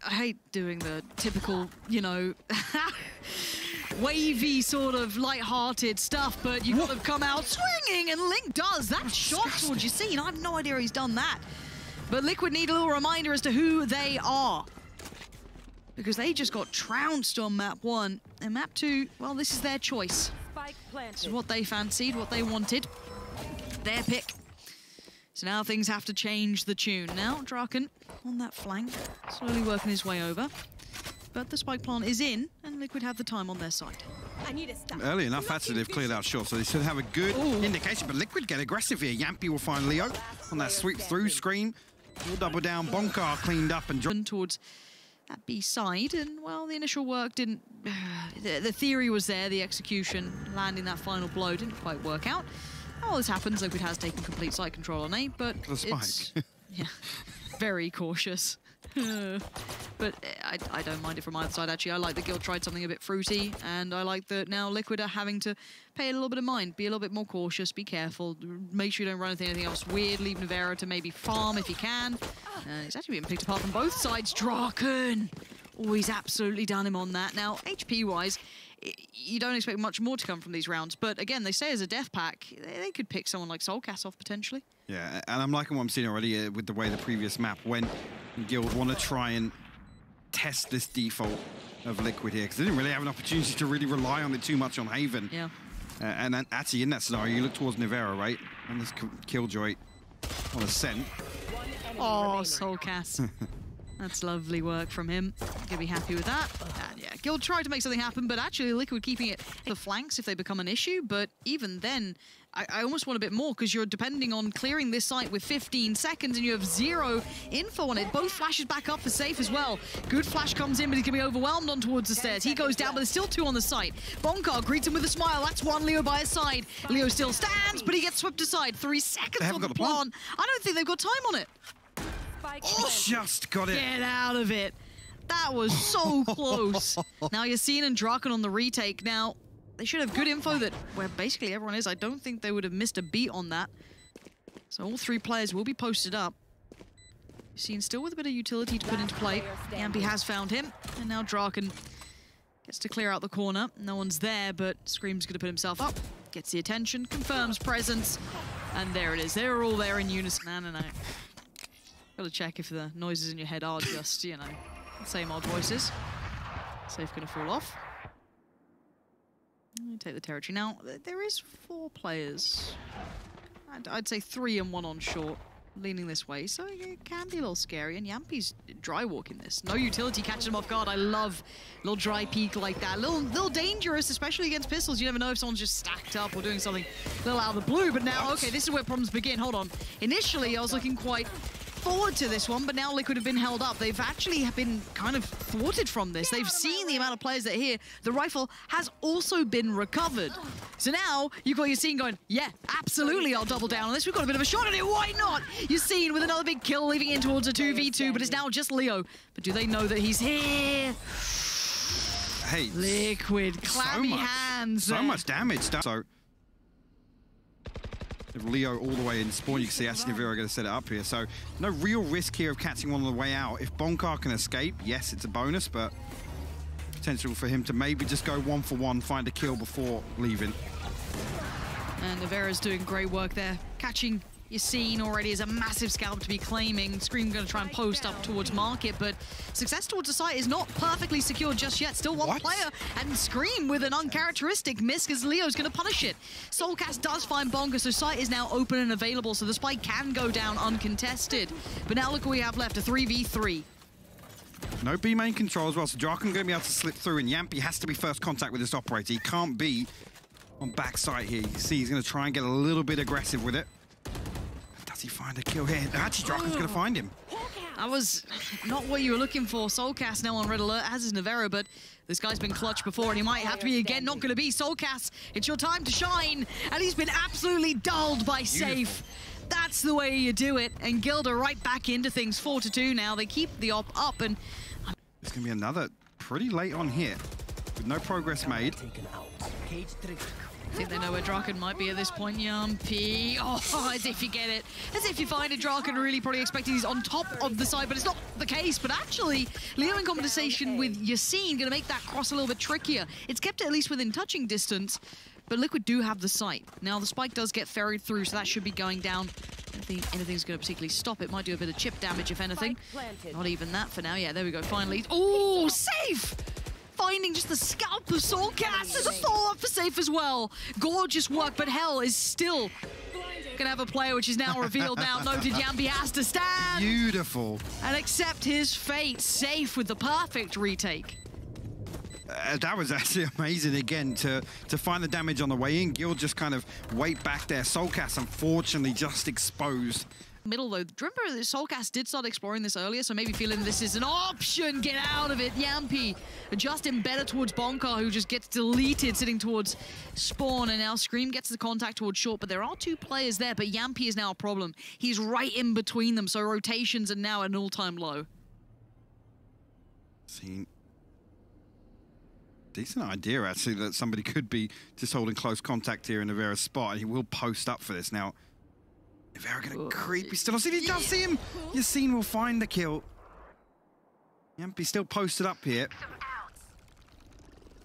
I hate doing the typical, you know, wavy sort of light-hearted stuff, but you got to come out swinging, and Link does. That shot towards Yacine, I have no idea he's done that. But Liquid need a little reminder as to who they are, because they just got trounced on map 1. And map 2, well, this is their choice. This is what they fancied, what they wanted. Their pick. So now things have to change the tune. Now, draken on that flank, slowly working his way over. But the spike plant is in, and Liquid have the time on their side. Early enough, actually, they've cleared out short, so they should have a good indication. But Liquid get aggressive here. Jamppi will find Leo on that sweep through. ScreaM will double down. Bonkar cleaned up and dropped towards that B side, and well, the initial work didn't. The theory was there, the execution, landing that final blow didn't quite work out. All this happens, Liquid has taken complete site control on A, but the spike. It's yeah, very cautious. But I don't mind it from either side, actually. I like that Guild tried something a bit fruity, and I like that now Liquid are having to pay a little bit of mind, be a little bit more cautious, be careful, make sure you don't run into anything else weird, leave Nivera to maybe farm if you can. He's actually being picked apart from both sides. Draken! Oh, he's absolutely done him on that. Now, HP-wise, you don't expect much more to come from these rounds, but again, they say as a death pack, they could pick someone like soulcas off potentially. Yeah, and I'm liking what I'm seeing already with the way the previous map went. Guild want to try and test this default of Liquid here, because they didn't really have an opportunity to really rely on it too much on Haven. Yeah. And then actually in that scenario, you look towards Nivera, right? And this Killjoy on ASCENT. Oh, soulcas. That's lovely work from him. Gonna be happy with that. And yeah, Guild tried to make something happen, but actually Liquid keeping it the flanks if they become an issue. But even then, I almost want a bit more, because you're depending on clearing this site with 15 seconds and you have 0 info on it. Both flashes back up for Sayf as well. Good flash comes in, but he's gonna be overwhelmed on towards the stairs. He goes down, but there's still 2 on the site. Bonkar greets him with a smile. That's 1 Leo by his side. Leo still stands, but he gets swept aside. 3 seconds on the plant. I don't think they've got time on it. Oh, just got it. Get out of it. That was so close. Now Yacine and Draken on the retake. Now, they should have good info that where basically everyone is. I don't think they would have missed a beat on that. So all 3 players will be posted up. Yacine still with a bit of utility to put into play. Jamppi has found him. And now Draken gets to clear out the corner. No one's there, but ScreaM's going to put himself up. Gets the attention, confirms presence. And there it is. They're all there in unison. No. Got to check if the noises in your head are just, you know, same old voices. Sayf going to fall off. Take the territory. Now, there is 4 players. I'd say 3 and 1 on short, leaning this way, so it can be a little scary. And Jamppi's dry walking this. No utility catches him off guard. I love a little dry peek like that. A little dangerous, especially against pistols. You never know if someone's just stacked up or doing something a little out of the blue. But now, okay, this is where problems begin. Hold on. Initially, I was looking quite forward to this one, but now Liquid have been held up. They've actually been kind of thwarted from this. They've seen the amount of players that are here. The rifle has also been recovered. So now you've got Yacine going, yeah, absolutely, I'll double down on this. We've got a bit of a shot at it. Why not? Yacine with another big kill, leaving in towards a 2v2, but it's now just Leo. But do they know that he's here? Hey, Liquid, clammy hands. So much damage. So if Leo all the way in spawn, you can see Ascent Nivera going to set it up here. So no real risk here of catching one on the way out. If Bonkar can escape, yes, it's a bonus, but potential for him to maybe just go 1 for 1, find a kill before leaving. And Nivera's doing great work there. Catching Yacine already is a massive scalp to be claiming. ScreaM going to try and post up towards market, but success towards the site is not perfectly secure just yet. Still 1 player, and ScreaM with an uncharacteristic miss because Leo's going to punish it. soulcas does find Bonkar, so site is now open and available, so the spike can go down uncontested. But now look what we have left, a 3v3. No B main control as well, so Draken going to be able to slip through, and Jamppi has to be first contact with this operator. He can't be on backside here. You can see he's going to try and get a little bit aggressive with it. Does he find a kill here? Actually, Draken's going to find him. That was not what you were looking for. soulcas now on red alert, as is Nivera, but this guy's been clutch before, and he might have to be again. Not going to be. soulcas, it's your time to shine, and he's been absolutely dulled by Sayf. That's the way you do it, and Guild are right back into things. 4-2 now. They keep the op up, and it's going to be another pretty late on here with no progress made. I think they know where Draken might be at this point. Jamppi. Oh, as if you get it. As if you find a Draken, really probably expecting he's on top of the side, but it's not the case. But actually, Leo in conversation with Yacine going to make that cross a little bit trickier. It's kept it at least within touching distance, but Liquid do have the sight. Now, the spike does get ferried through, so that should be going down. I don't think anything's going to particularly stop it. Might do a bit of chip damage, if anything. Not even that for now. Yeah, there we go, finally. Oh, Sayf! Finding just the scalp of soulcas. There's a fall up for Sayf as well. Gorgeous work, but hell is still gonna have a player which is now revealed now. Noted Jamppi has to stand. Beautiful. And accept his fate. Sayf with the perfect retake. That was actually amazing again to find the damage on the way in. Guild just kind of wait back there. soulcas unfortunately just exposed. Middle though, remember soulcas did start exploring this earlier, so maybe feeling this is an option. Get out of it. Jamppi adjusting better towards bonkar, who just gets deleted sitting towards spawn, and now ScreaM gets the contact towards short, but there are two players there, but Jamppi is now a problem. He's right in between them, so rotations are now at an all-time low. Seen. Decent idea actually that somebody could be just holding close contact here in Nivera's spot, and he will post up for this. Now Nivera gonna creep. He's still on scene. He does see him. Yacine will find the kill. Jamppi still posted up here.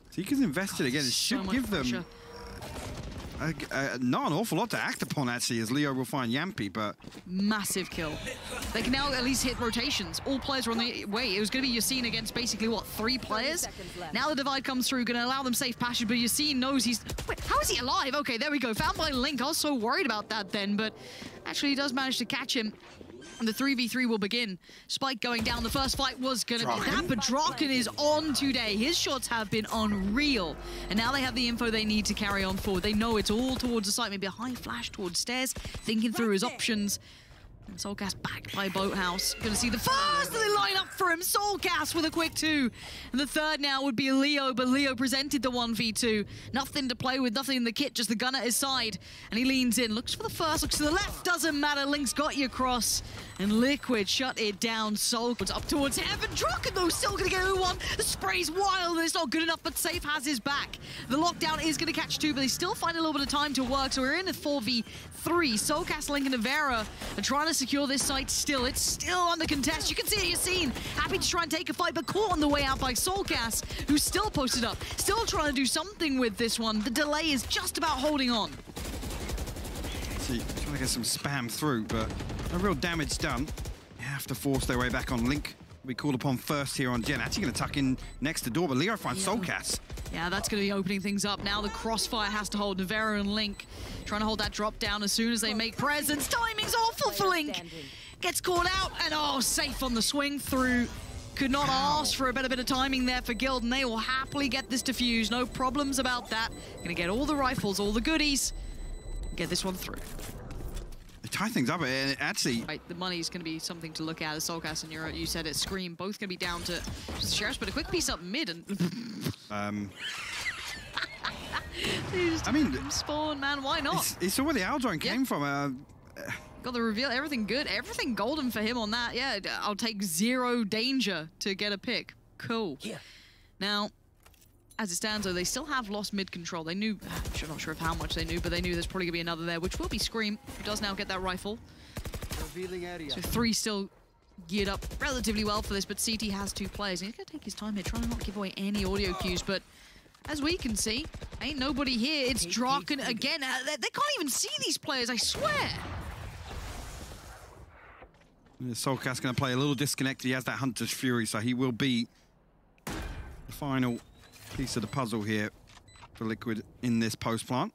So he can invest it again. It should give them not an awful lot to act upon, actually, as Leo will find Jamppi, but... Massive kill. They can now at least hit rotations. All players are on the way. It was going to be Yacine against basically, what, 3 players? Now the divide comes through, going to allow them safe passage, but Yacine knows he's... Wait, how is he alive? Okay, there we go. Found by Link. I was so worried about that then, but actually he does manage to catch him. And the 3v3 will begin. Spike going down. The first fight was going to be that, but Draken is on today. His shots have been unreal. And now they have the info they need to carry on forward. They know it's all towards the site. Maybe a high flash towards stairs. Thinking through his options. And soulcas back by Boathouse. Gonna see the first, and they line up for him. soulcas with a quick 2. And the third now would be Leo, but Leo presented the 1v2. Nothing to play with, nothing in the kit, just the gun at his side. And he leans in, looks for the first, looks to the left, doesn't matter. Link's got you across. And Liquid shut it down. soulcas up towards heaven. Draken, though, still gonna get 1. The spray's wild, and it's not good enough, but Sayf has his back. The lockdown is gonna catch 2, but they still find a little bit of time to work, so we're in a 4v3. soulcas, Link, and Nivera are trying to secure this site still. It's still under contest. You can see it, Yacine. Happy to try and take a fight, but caught on the way out by soulcas, who's still posted up. Still trying to do something with this one. The delay is just about holding on. See, trying to get some spam through, but no real damage done. They have to force their way back on. Link will be called upon first here on Gen. Actually going to tuck in next to door, but Leo finds soulcas. Yeah, that's going to be opening things up. Now the crossfire has to hold Nivera and Link. Trying to hold that drop down as soon as they make presence. Timing's awful for Link. Gets caught out, and oh, Sayf on the swing through. Could not ask for a better bit of timing there for Guild, and they will happily get this defused. No problems about that. Gonna get all the rifles, all the goodies. Get this one through. They tie things up, and actually... Right, the money's going to be something to look at as soulcas and you said it, ScreaM, both going to be down to the Sheriffs, but a quick piece up mid and... I mean... Spawn, man, why not? It's all where the owl drone came from. Got the reveal, everything good, everything golden for him on that. Yeah, I'll take 0 danger to get a pick. Cool. Yeah. Now... As it stands, though, they still have lost mid-control. They knew, I'm not sure of how much they knew, but they knew there's probably going to be another there, which will be ScreaM, who does now get that rifle. So 3 still geared up relatively well for this, but CT has 2 players. He's going to take his time here, trying to not give away any audio cues, but as we can see, ain't nobody here. It's Draken again. They can't even see these players, I swear. soulcas going to play a little disconnected. He has that Hunter's Fury, so he will be the final piece of the puzzle here for Liquid in this post plant.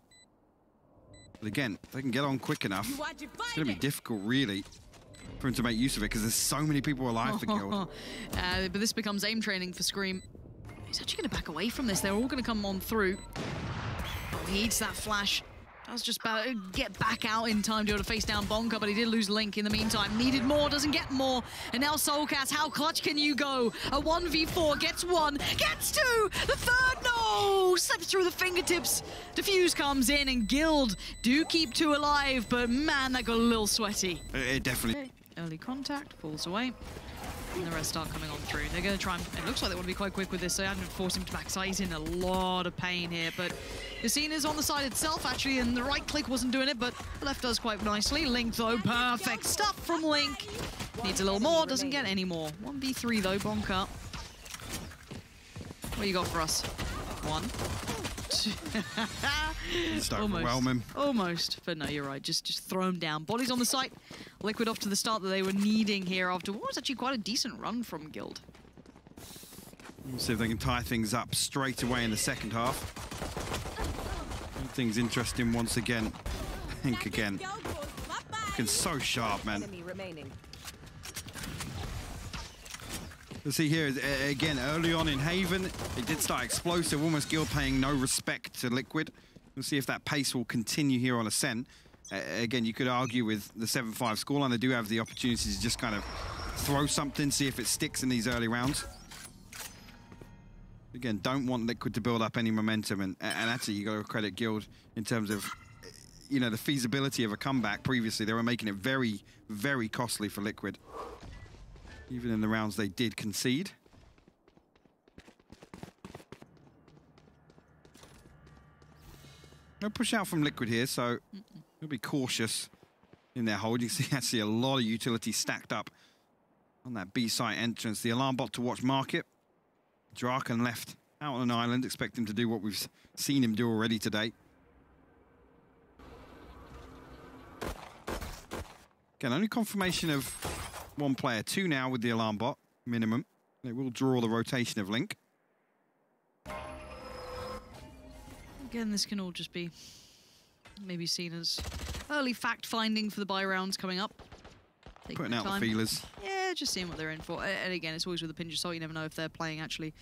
But again, if they can get on quick enough, it's going to be difficult, really, for him to make use of it because there's so many people alive for Guild. But this becomes aim training for ScreaM. He's actually going to back away from this. They're all going to come on through. Oh, he eats that flash. Does just about get back out in time to be able to face down bonkar, but he did lose Link in the meantime. Needed more, doesn't get more. And now soulcas, how clutch can you go? A 1v4, gets 1, gets 2, the third, no! Slips through the fingertips. Defuse comes in, and Guild do keep 2 alive, but man, that got a little sweaty. It definitely... Early contact, falls away. And the rest start coming on through. They're going to try and... It looks like they want to be quite quick with this, so I have to force him to backside. He's in a lot of pain here, but Yacine is on the side itself, actually, and the right click wasn't doing it, but the left does quite nicely. Link, though, perfect stuff from Link. Needs a little more, doesn't get any more. 1v3, though, bonkar. What you got for us? 1. Just overwhelm him. Almost, but no, you're right. Just throw him down. Bodies on the site. Liquid off to the start that they were needing here after what was actually quite a decent run from Guild. We'll see if they can tie things up straight away in the second half. Things interesting once again. Think again. Looking so sharp, man. You'll see here, again, early on in Haven, it did start explosive, almost Guild paying no respect to Liquid. We'll see if that pace will continue here on Ascent. Again, you could argue with the 7-5 scoreline, they do have the opportunity to just kind of throw something, see if it sticks in these early rounds. Again, don't want Liquid to build up any momentum, and actually you got to credit Guild in terms of, you know, the feasibility of a comeback. Previously, they were making it very, very costly for Liquid. Even in the rounds they did concede. No push out from Liquid here, so they'll be cautious in their hold. You can see actually a lot of utility stacked up on that B site entrance. The alarm bot to watch market. Draken left out on an island. Expect him to do what we've seen him do already today. Again, only confirmation of 1 player, 2 now with the alarm bot, minimum. They will draw the rotation of Link. Again, this can all just be maybe seen as early fact-finding for the buy rounds coming up. Putting out the feelers. Yeah, just seeing what they're in for. And again, it's always with a pinch of salt. You never know if they're playing actually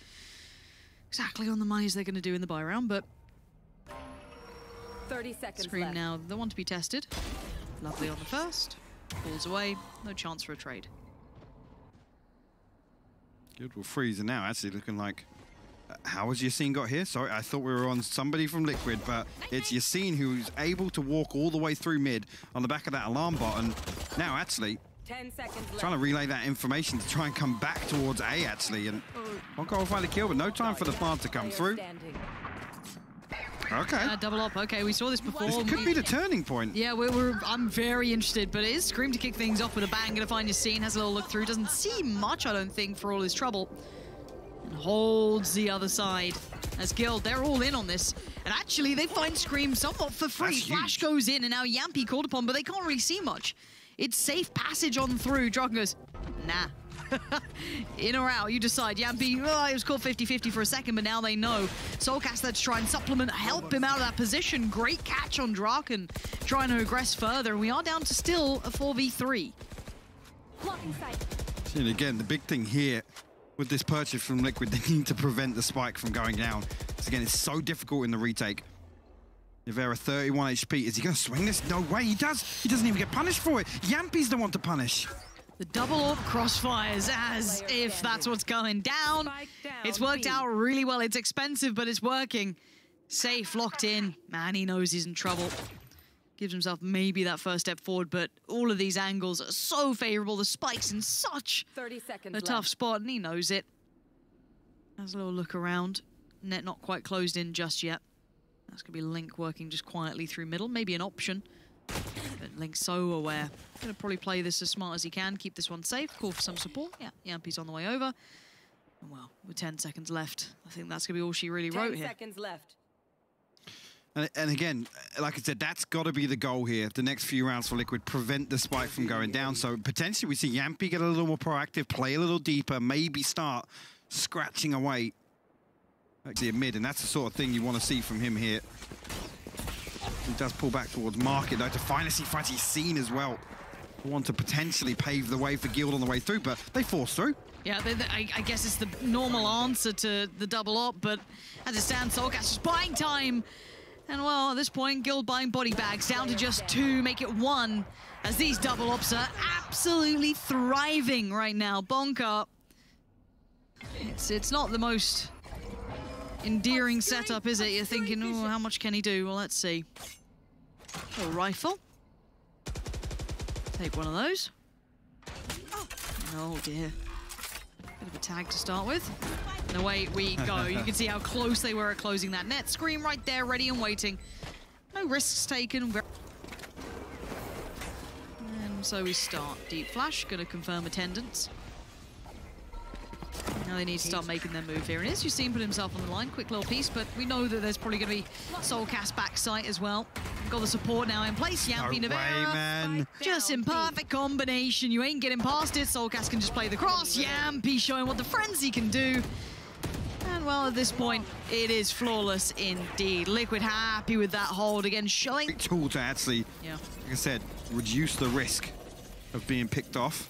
exactly on the money as they're going to do in the buy round, but 30 seconds ScreaM left. now, the one to be tested. Lovely on the first. Falls away. No chance for a trade. Good, well, Freezer now actually looking like... how has Yacine got here? Sorry, I thought we were on somebody from Liquid, but it's Yacine who's able to walk all the way through mid on the back of that alarm bot, and now actually 10 seconds left. trying to relay that information to try and come back towards A, actually, and bonkar will find a kill, but no time for the plant to come through. Okay. Double up. Okay, we saw this before. This could be the turning point. Yeah, I'm very interested, but it is ScreaM to kick things off with a bang. Gonna find Yacine, has a little look through. Doesn't see much, I don't think, for all his trouble. And holds the other side. As Guild, they're all in on this. And actually, they find ScreaM somewhat for free. Flash goes in, and now Jamppi called upon, but they can't really see much. It's safe passage on through. Draken goes, nah. In or out, you decide. Jamppi, it was called 50-50 for a second, but now they know. soulcas there to try and supplement, help him out of that position. Great catch on Draken, trying to aggress further. And we are down to still a 4v3. And again, the big thing here with this purchase from Liquid, they need to prevent the spike from going down. Because again, it's so difficult in the retake. Nivera 31 HP. Is he going to swing this? No way, he does. He doesn't even get punished for it. Jamppi's the one to punish. The double AWP crossfires as if that's what's going down. It's worked out really well. It's expensive, but it's working. Sayf locked in. Man, he knows he's in trouble. Gives himself maybe that first step forward, but all of these angles are so favorable. The spike's in such 30 seconds a tough spot, and he knows it. Has a little look around. Net not quite closed in just yet. That's going to be Link working just quietly through middle. Maybe an option. But Link's so aware. Going to probably play this as smart as he can. Keep this one safe. Call for some support. Yeah, Jamppi's on the way over. And well, with 10 seconds left, I think that's going to be all she really wrote here. 10 seconds left. And again, like I said, that's got to be the goal here. The next few rounds for Liquid, prevent the spike from going down. So potentially we see Jamppi get a little more proactive, play a little deeper, maybe start scratching away actually mid, and that's the sort of thing you want to see from him here. He does pull back towards market, though, to finally see Yacine as well. Want to potentially pave the way for Guild on the way through, but they force through. Yeah, I guess it's the normal answer to the double op, but as it stands, soulcas is buying time. And well, at this point, Guild buying body bags down to just 2, make it 1, as these double ops are absolutely thriving right now. bonkar. It's not the most endearing setup, is it? You're thinking, oh, how much can he do? Well, let's see. A rifle. Take one of those. Oh dear. tag to start with. And away we go. You can see how close they were at closing that net. ScreaM right there, ready and waiting. No risks taken. And so we start. Deep flash, gonna confirm attendance. Now they need to start making their move here. And as Yacine put himself on the line, quick little piece, but we know that there's probably going to be soulcas backside as well. Got the support now in place. Jamppi, Nivera. Man. Just in perfect combination. You ain't getting past it. soulcas can just play the cross. Jamppi showing what the frenzy can do. And well, at this point, it is flawless indeed. Liquid happy with that hold again, showing Tool to actually, like I said, reduce the risk of being picked off.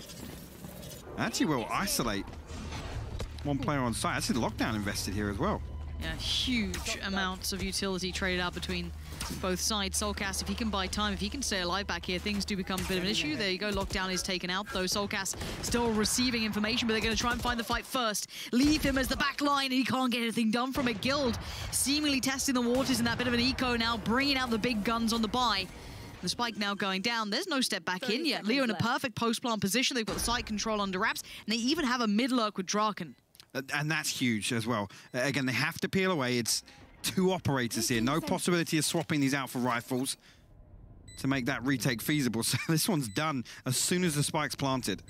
Actually will isolate one player on site. Actually, the lockdown invested here as well. Yeah, huge amounts of utility traded out between both sides. soulcas, if he can buy time, if he can stay alive back here, things do become a bit of an issue. There you go, lockdown is taken out, though. soulcas still receiving information, but they're going to try and find the fight first. Leave him as the back line, and he can't get anything done from it. Guild seemingly testing the waters in that bit of an eco now, bringing out the big guns on the buy. The spike now going down. There's no step back in yet. Leo in a perfect post-plant position. They've got the site control under wraps, and they even have a mid-lurk with Draken. And that's huge as well. Again, they have to peel away. It's 2 operators here. No possibility of swapping these out for rifles to make that retake feasible. So this one's done as soon as the spike's planted.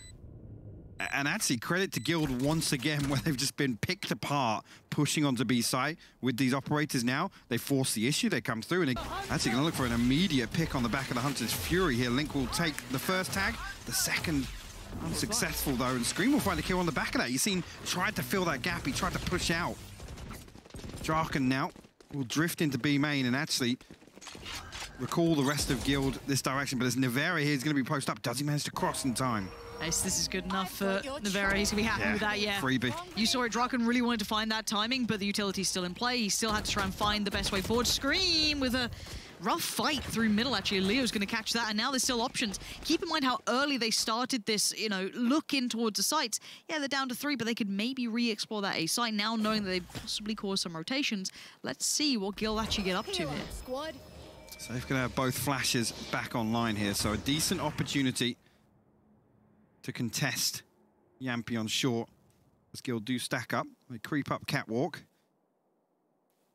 And actually, credit to Guild once again, where they've just been picked apart, pushing onto B site with these operators now. They force the issue, they come through, and they're actually going to look for an immediate pick on the back of the Hunter's Fury here. Link will take the first tag, the second unsuccessful though, and ScreaM will find a kill on the back of that. Yacine tried to fill that gap, he tried to push out. Draken now will drift into B main and actually recall the rest of Guild this direction, but as Nivera here is going to be posted up, does he manage to cross in time? Nice, this is good enough for Nivera. He's going to be happy with that, Freebie. You saw it, Draken really wanted to find that timing, but the utility's still in play. He still had to try and find the best way forward. ScreaM with a rough fight through middle, actually. Leo's going to catch that, and now there's still options. Keep in mind how early they started this, you know, look in towards the sites. Yeah, they're down to 3, but they could maybe re-explore that A site now, knowing that they possibly cause some rotations. Let's see what Guild actually get up to here. So they're going to have both flashes back online here, so a decent opportunity to contest Jamppi on short. As Guild do stack up, they creep up catwalk.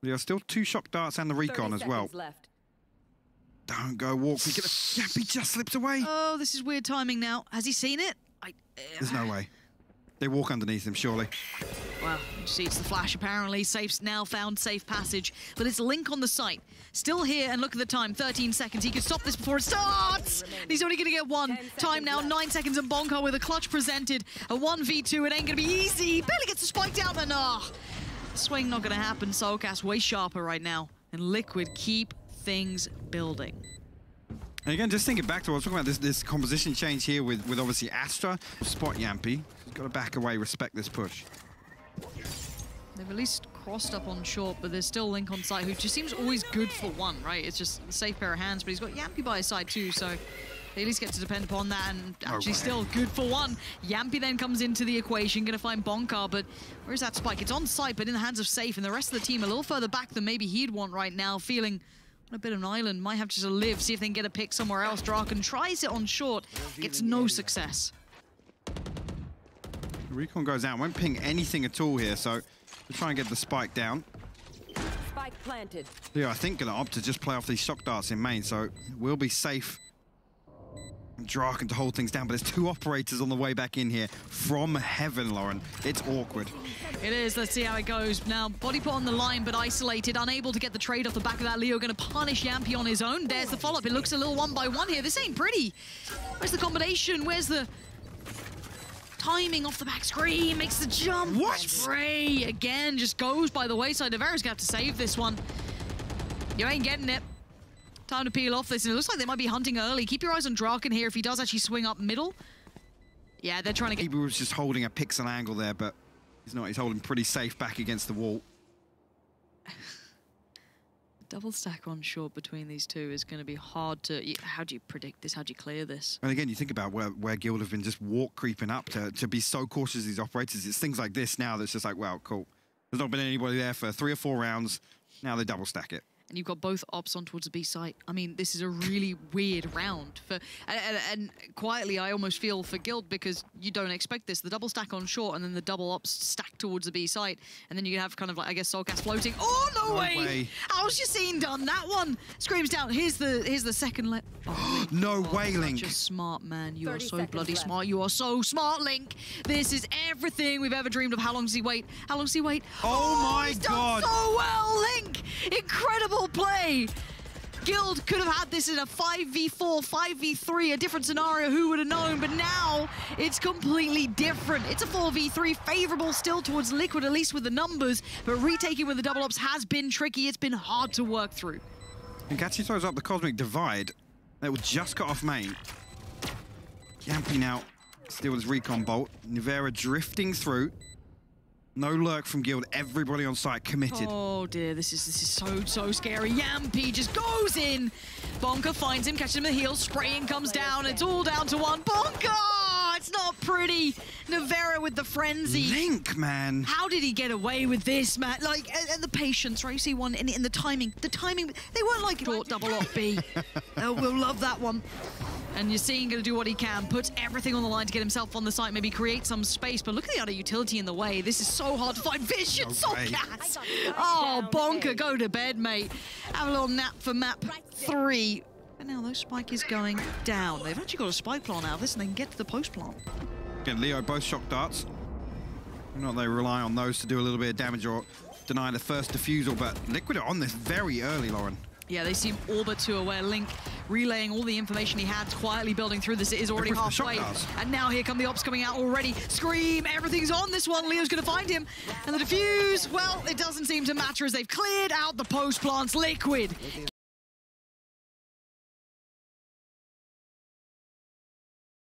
There are still 2 shock darts and the recon as well. Left. Don't go walk. Jamppi just slips away. Oh, this is weird timing now. Has he seen it? There's no way. They walk underneath him, surely. Well, you see it's the flash apparently. Sayf's now found safe passage, but it's Link on the site. Still here, and look at the time, 13 seconds. He could stop this before it starts! And he's only going to get 1. Time now, 9 seconds, and bonkar with a clutch presented. A 1v2, it ain't going to be easy. Barely gets the spike down, and swing not going to happen. soulcas way sharper right now. And Liquid keep things building. And again, just thinking back to what I was talking about, this composition change here with obviously Astra. Spot Jamppi. He's got to back away, respect this push. They've at least crossed up on short, but there's still Link on site, who just seems always good for one, right? It's just a safe pair of hands, but he's got Jamppi by his side too, so they at least get to depend upon that, and actually still good for one. Jamppi then comes into the equation, gonna find bonkar, but where's that spike? It's on site, but in the hands of Sayf, and the rest of the team a little further back than maybe he'd want right now, feeling on a bit of an island, might have to just live, see if they can get a pick somewhere else. Draken tries it on short, gets no success. The recon goes out, won't ping anything at all here, so we'll try and get the spike down. Spike planted. Yeah, I think gonna opt to just play off these shock darts in main, so we'll be safe. Draken to hold things down, but there's 2 operators on the way back in here from heaven, Lauren. It's awkward. It is. Let's see how it goes. Now, body put on the line, but isolated, unable to get the trade off the back of that. Leo going to punish Jamppi on his own. There's the follow-up. It looks a little 1-by-1 here. This ain't pretty. Where's the combination? Where's the timing off the back? ScreaM makes the jump. What? Spray again just goes by the wayside. Nivera's going to have to save this one. You ain't getting it. Time to peel off this, and it looks like they might be hunting early. Keep your eyes on Draken here if he does actually swing up middle. Yeah, they're trying to get... He was just holding a pixel angle there, but he's not. He's holding pretty safe back against the wall. Double stack on short between these two is going to be hard to... How do you predict this? How do you clear this? And again, you think about where Guild have been just walk creeping up to be so cautious of these operators. It's things like this now that's just like, wow, cool. There's not been anybody there for 3 or 4 rounds. Now they double stack it. And you've got both ops on towards the B site. I mean, this is a really weird round. And quietly, I almost feel for Guild because you don't expect this. The double stack on short and then the double ops stack towards the B site. And then you have kind of like, I guess, soulcas floating. Oh, no way! How's Yacine done that one? Screams down. Here's the second let. Oh, no way, Link. Such a smart man. You are so bloody smart. You are so smart, Link. This is everything we've ever dreamed of. How long does he wait? How long does he wait? Oh my he's God. done so well, Link. Incredible play. Guild could have had this in a 5v4, 5v3, a different scenario, who would have known? But now it's completely different. It's a 4v3, favorable still towards Liquid, at least with the numbers, but retaking with the double ops has been tricky. It's been hard to work through. And Gachi throws up the Cosmic Divide. That will just cut off main. Jamppi now still with his recon bolt. Nivera drifting through. No lurk from Guild. Everybody on site committed. Oh dear, this is so scary. Jamppi just goes in. bonkar finds him, catches him in the heels. Spraying comes down. It's all down to one. bonkar! It's not pretty. Nivera with the frenzy. Link, man. How did he get away with this, man? Like, and the patience, right? You see one in the timing. The timing, they weren't like short double off B. We'll love that one. And Yacine going to do what he can, puts everything on the line to get himself on the site, maybe create some space. But look at the other utility in the way. This is so hard to find. Vision, soulcas. Oh, bonkar, go to bed, mate. Have a little nap for map 3. And now those spike is going down. They've actually got a spike plant out of this, and they can get to the post plant. Again, Leo, both shock darts. Not they rely on those to do a little bit of damage or deny the first defusal, but Liquid are on this very early, Lauren. Yeah, they seem all but too aware. Link relaying all the information he had, quietly building through this. It is already halfway. And now here come the ops coming out already. ScreaM, everything's on this one. Leo's going to find him. And the defuse, well, it doesn't seem to matter as they've cleared out the post plants. Liquid